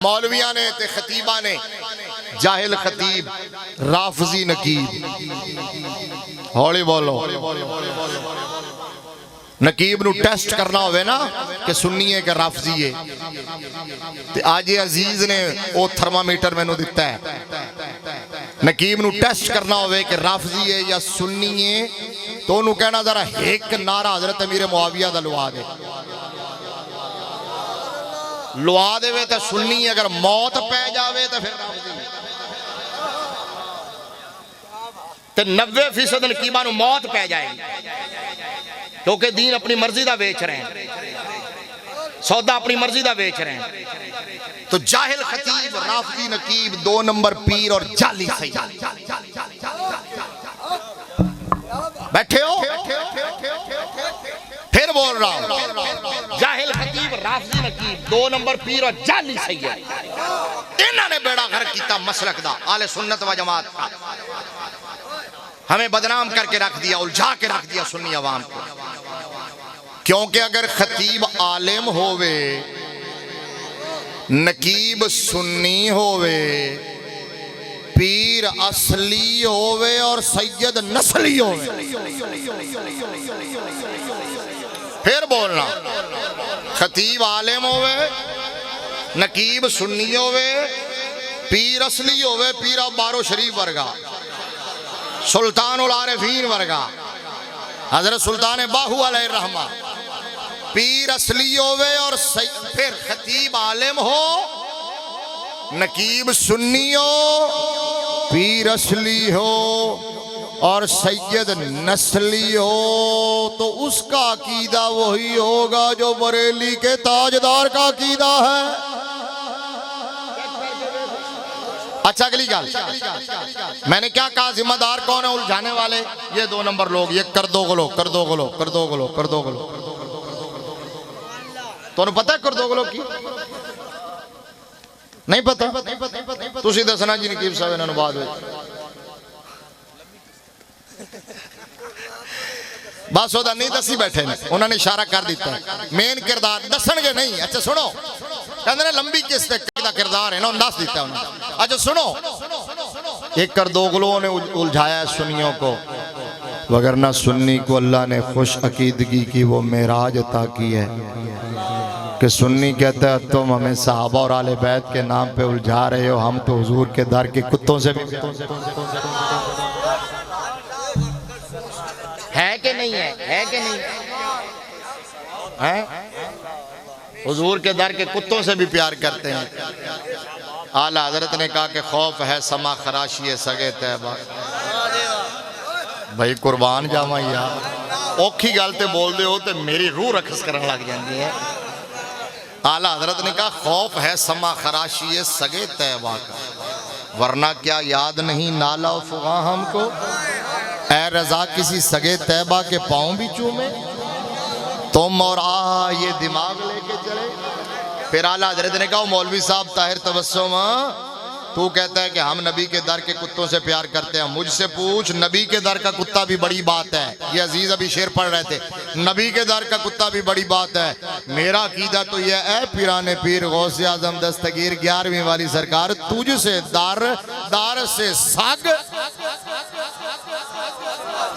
मौलविया ने ते खतीबा ने जाहिल खतीब राफजी नकीब हौली बोलो नकीब नू टेस्ट करना होवे ना कि सुन्नी है कि राफजी है ते आज अजीज ने वो थर्मामीटर मैनू दिता है। नकीब नू टेस्ट करना होवे कि राफजी है या सुन्नी है तो उन्होंने कहना जरा एक नारा हजरत अमीर मुआविया दा लुआ दे तो सुन्नी अगर मौत पै जावे तो फिर ते 90% नकीबा नू मौत पै जाएगी क्योंकि दीन अपनी मर्जी का बेच रहे हैं, सौदा अपनी मर्जी का बेच रहे हैं। तो जाहिल खतीब राफजी नकीब 2 नंबर पीर और जाली सही बैठे हो। फिर बोल रहा हूं जाहिल खतीब राफजी नकीब 2 नंबर पीर और जाली सही है। इन्होंने बेड़ा घर किया मसलक दा आले सुन्नत व जमात का, हमें बदनाम करके रख दिया, उलझा के रख दिया सुन्नी अवाम को। क्योंकि अगर खतीब आलिम होवे, नकीब सुन्नी होवे, पीर असली होवे और सैयद नस्ली होवे, फिर बोलना खतीब आलिम होवे, नकीब सुन्नी होवे, पीर असली होवे, पीर बारो शरीफ वर्गा, सुल्तान उल आरिफीन वर्गा, हजरत सुल्तान बाहू अलैहि रहमा, पीर असली होवे और फिर खतीब आलिम हो, नकीब सुन्नी हो, पीर असली हो और सैयद नस्ली हो, तो उसका अकीदा वही होगा जो बरेली के ताजदार का अकीदा है। अच्छा अगली गल मैंने क्या कहा, जिम्मेदार कौन है उलझाने वाले? ये 2 नंबर लोग, ये कर दो गलो कर दो गलो कर दो गलो कर दो गलो। तो पता है कर दो गलो की नहीं पता? तुसी दसना जी नकीब साहब इन्होंने बाद बस ओदा नहीं दसी बैठे ने, उन्होंने इशारा कर दिता है मेन किरदार दसणगे नहीं। अच्छा सुनो, कहते लंबी किस्त का किरदार है ना, दस दिता उन्होंने। अच्छा सुनो, एक कर दो गलों ने उलझाया सुन्नियों को, वगरना सुन्नी को अल्लाह ने खुश अकीदगी की वो मेराज अता की है कि सुन्नी कहता है तुम हमें सहाबा और आले बैत के नाम पे उलझा रहे हो, हम तो हुजूर के दर के कुत्तों से भी है कि नहीं है कि नहीं है? हुजूर के दर के कुत्तों से भी प्यार करते हैं। आला हजरत ने कहा कि खौफ है समा खराशी सगे तैबा। भाई कुर्बान जावा यार, औखी गल ते बोल दे हो तो मेरी रूह रखस करने लग जाती है। आला हजरत ने कहा खौफ है समा खराशी सगे तैबा का, वरना क्या याद नहीं नाला फुगा हमको, ऐ रजा किसी सगे तैबा के पाँव भी चूमे, तुम और ये दिमाग लेके चले। फिर आला हजरत ने कहा मौलवी साहब ताहिर तबस्सुम, तू कहता है कि हम नबी के दर के कुत्तों से प्यार करते हैं, मुझसे पूछ नबी के दर का कुत्ता भी बड़ी बात है। ये अजीज अभी शेर पढ़ रहे थे, नबी के दर का कुत्ता भी बड़ी बात है। मेरा अकीदा तो यह है पीराने पीर गौसे आजम दस्तगीर 11वीं वाली सरकार, तुझसे दार से साग